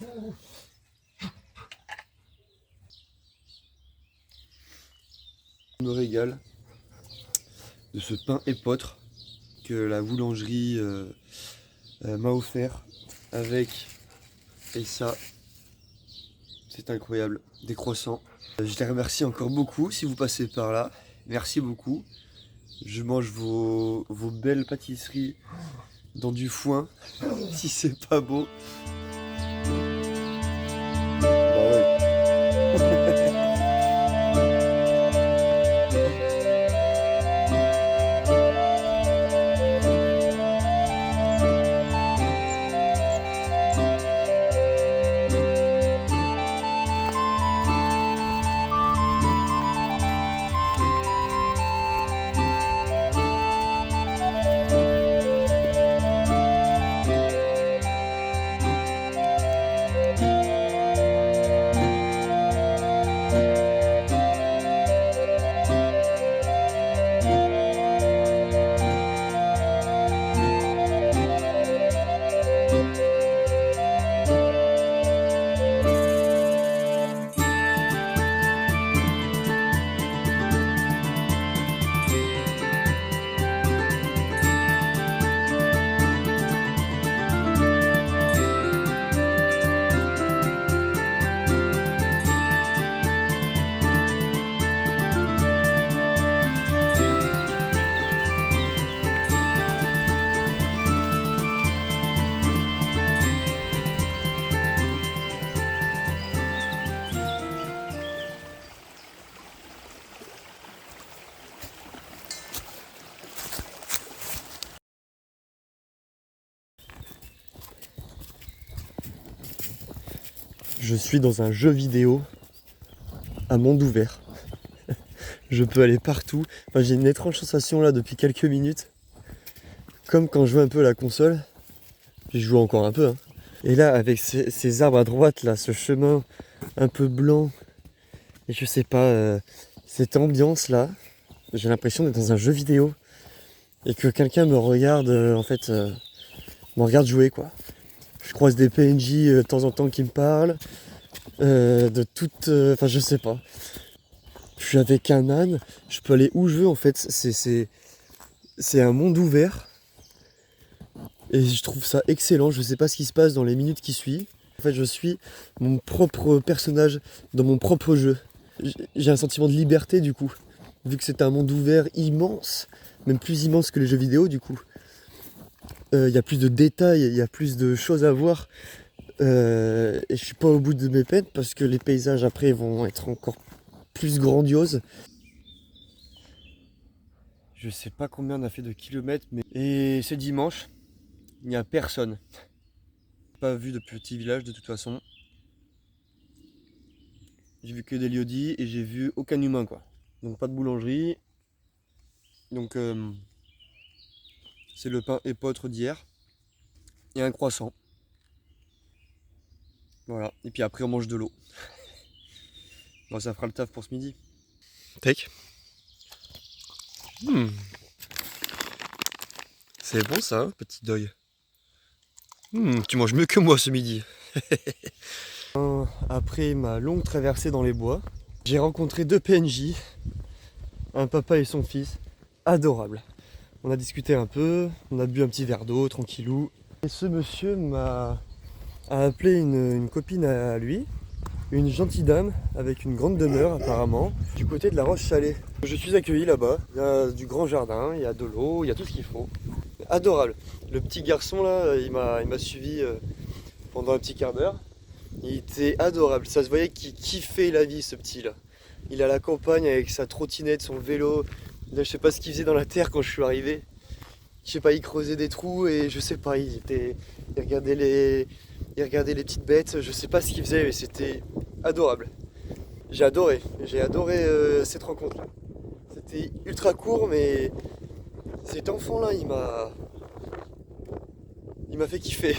Je me régale de ce pain épeautre que la boulangerie m'a offert avec, et ça c'est incroyable, des croissants. Je les remercie encore beaucoup si vous passez par là, merci beaucoup. Je mange vos belles pâtisseries dans du foin, si c'est pas beau. Bah ouais. Je suis dans un jeu vidéo à monde ouvert. Je peux aller partout. Enfin, j'ai une étrange sensation là depuis quelques minutes. Comme quand je joue un peu à la console. J'y joue encore un peu. Hein. Et là, avec ces arbres à droite, là, ce chemin un peu blanc. Et je sais pas, cette ambiance là. J'ai l'impression d'être dans un jeu vidéo. Et que quelqu'un me regarde, me regarde jouer quoi. Je croise des PNJ de temps en temps qui me parlent. De toute... Enfin, je sais pas. Je suis avec un âne. Je peux aller où je veux, en fait. C'est un monde ouvert. Et je trouve ça excellent. Je sais pas ce qui se passe dans les minutes qui suivent. En fait, je suis mon propre personnage dans mon propre jeu. J'ai un sentiment de liberté, du coup. Vu que c'est un monde ouvert immense. Même plus immense que les jeux vidéo, du coup. Il y a plus de détails, il y a plus de choses à voir. Et je suis pas au bout de mes peines parce que les paysages après vont être encore plus grandioses. Je sais pas combien on a fait de kilomètres, mais... Et c'est dimanche, il n'y a personne. Pas vu de petit village de toute façon. J'ai vu que des lieux-dits et j'ai vu aucun humain quoi. Donc pas de boulangerie. Donc c'est le pain épeautre d'hier. Et un croissant. Voilà. Et puis après on mange de l'eau. Bon, ça fera le taf pour ce midi. Tech. C'est bon ça, hein, petit deuil. Tu manges mieux que moi ce midi. Après ma longue traversée dans les bois, j'ai rencontré deux PNJ, un papa et son fils, adorables. On a discuté un peu, on a bu un petit verre d'eau, tranquillou. Et ce monsieur a appelé une copine à lui, une gentille dame avec une grande demeure apparemment, du côté de la Roche-Chalais. Je suis accueilli là-bas, il y a du grand jardin, il y a de l'eau, il y a tout ce qu'il faut. Adorable. Le petit garçon là, il m'a suivi pendant un petit quart d'heure. Il était adorable, ça se voyait qu'il kiffait la vie ce petit là. Il est à la campagne avec sa trottinette, son vélo. Là, je sais pas ce qu'il faisait dans la terre quand je suis arrivé. Je sais pas, il creusait des trous et je sais pas, il regardait les petites bêtes. Je sais pas ce qu'il faisait, mais c'était adorable. J'ai adoré cette rencontre là. C'était ultra court, mais cet enfant là, il m'a fait kiffer.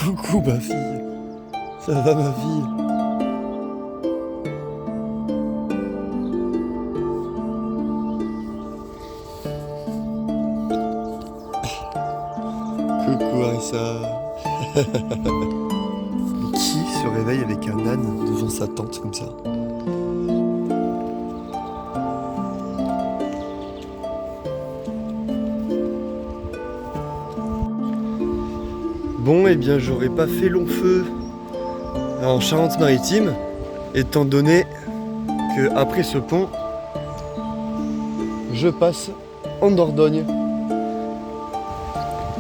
Coucou ma fille. Ça va ma fille? Coucou Arissa. Qui se réveille avec un âne devant sa tente comme ça? Bon, eh bien, j'aurais pas fait long feu en Charente-Maritime, étant donné que après ce pont, je passe en Dordogne.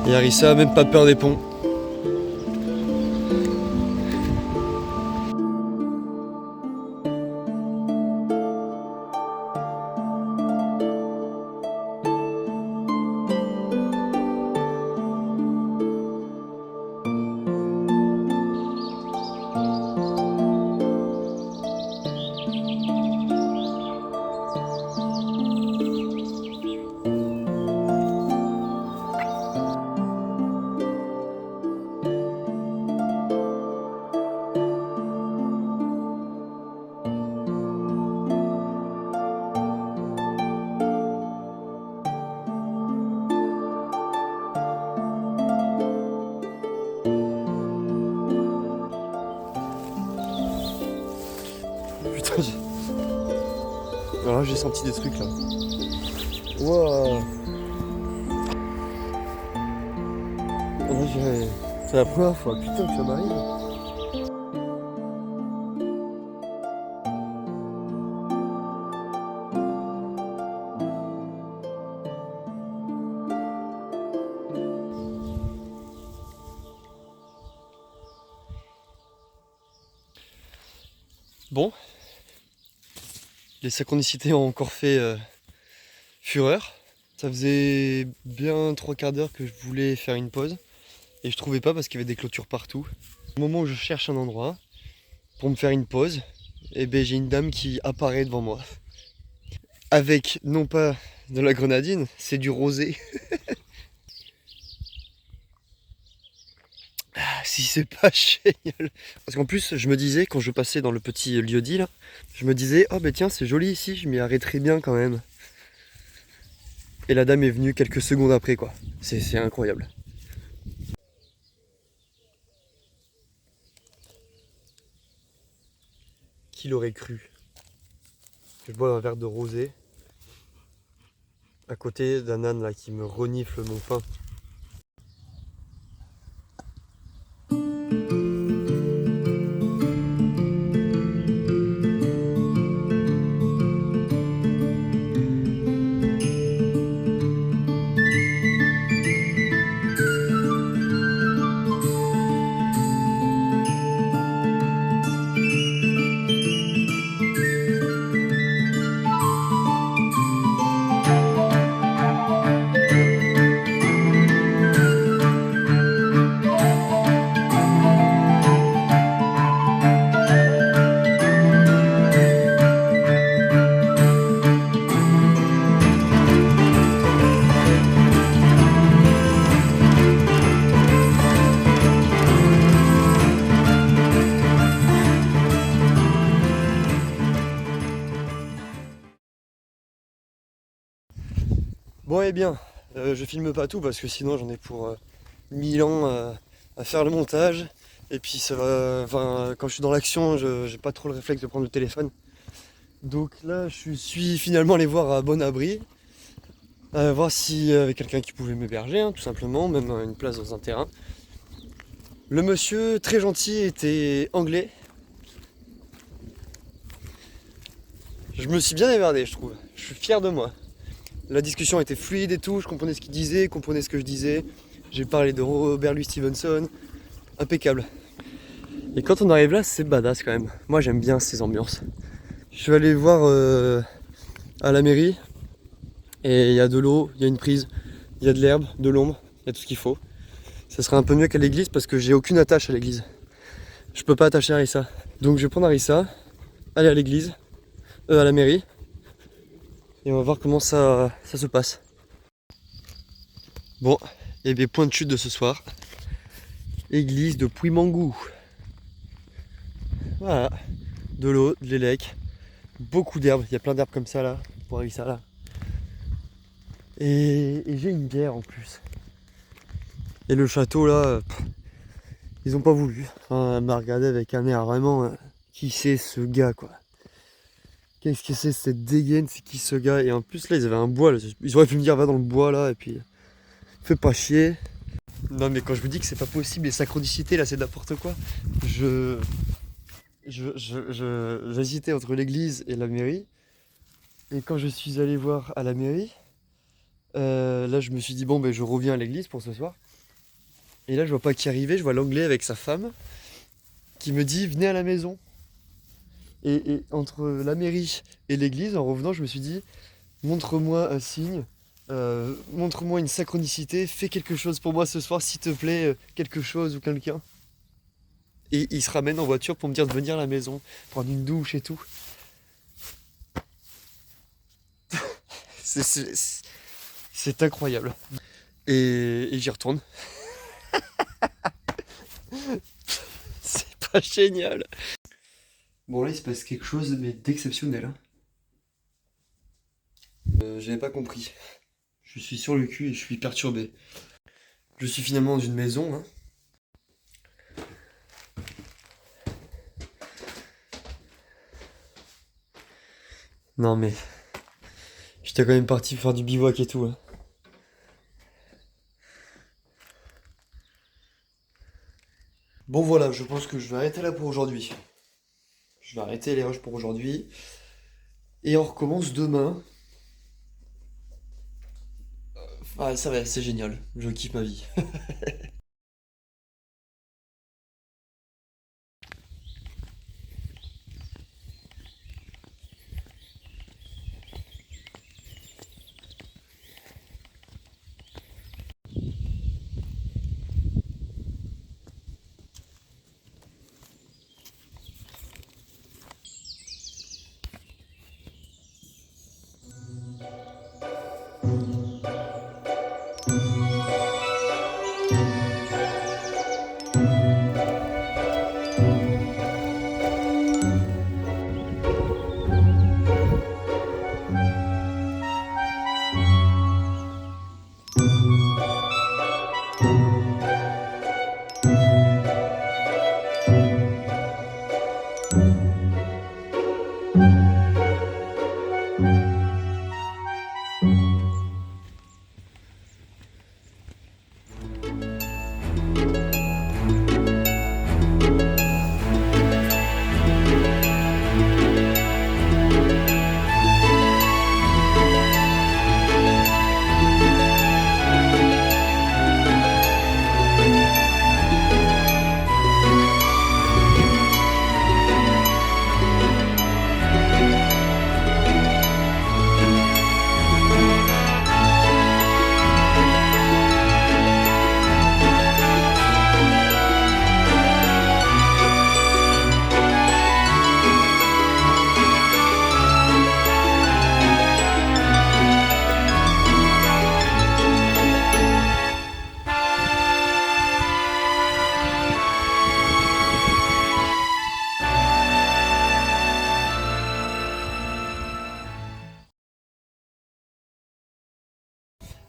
Et Arissa a même pas peur des ponts. Putain, alors là, j'ai senti des trucs là. Wow. C'est la première fois, putain, que ça m'arrive. Bon, les synchronicités ont encore fait fureur. Ça faisait bien 3/4 d'heure que je voulais faire une pause et je trouvais pas parce qu'il y avait des clôtures partout. Au moment où je cherche un endroit pour me faire une pause, et ben j'ai une dame qui apparaît devant moi. Avec non pas de la grenadine, c'est du rosé. Si c'est pas génial. Parce qu'en plus, je me disais, quand je passais dans le petit lieu-dit là, je me disais, oh ben tiens, c'est joli ici, je m'y arrêterai bien quand même. Et la dame est venue quelques secondes après, quoi. C'est incroyable. Qui l'aurait cru? Je bois un verre de rosé à côté d'un âne là qui me renifle mon pain. Bon et bien, je filme pas tout parce que sinon j'en ai pour 1000 ans à faire le montage. Et puis ça va, enfin, quand je suis dans l'action, j'ai pas trop le réflexe de prendre le téléphone. Donc là, je suis finalement allé voir à Bon Abri, voir s'il y avait quelqu'un qui pouvait m'héberger, hein, tout simplement, même une place dans un terrain. Le monsieur, très gentil, était anglais. Je me suis bien émerdé, je trouve. Je suis fier de moi. La discussion était fluide et tout, je comprenais ce qu'il disait, il comprenait ce que je disais. J'ai parlé de Robert Louis Stevenson, impeccable. Et quand on arrive là, c'est badass quand même. Moi j'aime bien ces ambiances. Je suis allé voir à la mairie, et il y a de l'eau, il y a une prise, il y a de l'herbe, de l'ombre, il y a tout ce qu'il faut. Ça serait un peu mieux qu'à l'église parce que j'ai aucune attache à l'église. Je peux pas attacher Arissa. Donc je vais prendre Arissa, aller à l'église, à la mairie. Et on va voir comment ça se passe. Bon, il y a des points de chute de ce soir. Église de Puimangou. Voilà. De l'eau, de l'élec. Beaucoup d'herbes. Il y a plein d'herbes comme ça là. Pour aller ça là. Et j'ai une bière en plus. Et le château là, ils ont pas voulu. Enfin, elle m'a regardé avec un air vraiment. Qui c'est ce gars quoi? Qu'est-ce que c'est cette dégaine? C'est qui ce gars? Et en plus là, ils avaient un bois. Là. Ils auraient pu me dire va dans le bois là et puis fais pas chier. Non mais quand je vous dis que c'est pas possible, les synchronicités là, c'est n'importe quoi. J'hésitais entre l'église et la mairie. Et quand je suis allé voir à la mairie, là je me suis dit bon ben je reviens à l'église pour ce soir. Et là je vois pas qui arrivait, je vois l'anglais avec sa femme qui me dit venez à la maison. Et entre la mairie et l'église, en revenant, je me suis dit montre-moi un signe, montre-moi une synchronicité, fais quelque chose pour moi ce soir, s'il te plaît, quelque chose ou quelqu'un. Et il se ramène en voiture pour me dire de venir à la maison, prendre une douche et tout. C'est incroyable. Et j'y retourne. C'est pas génial. Bon là il se passe quelque chose mais d'exceptionnel. Hein. J'avais pas compris. Je suis sur le cul et je suis perturbé. Je suis finalement dans une maison. Hein. Non mais... J'étais quand même parti faire du bivouac et tout. Hein. Bon voilà, je pense que je vais arrêter là pour aujourd'hui. Je vais arrêter les rushs pour aujourd'hui. Et on recommence demain. Ah ça va, c'est génial. Je kiffe ma vie.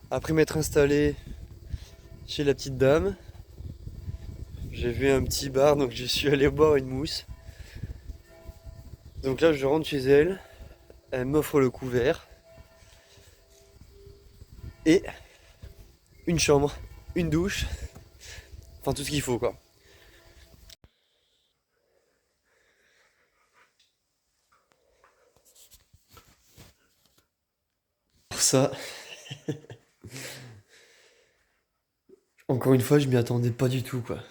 Après m'être installé chez la petite dame, j'ai vu un petit bar, donc je suis allé boire une mousse. Donc là je rentre chez elle, elle m'offre le couvert et une chambre, une douche, enfin tout ce qu'il faut quoi. Pour ça, encore une fois je m'y attendais pas du tout quoi.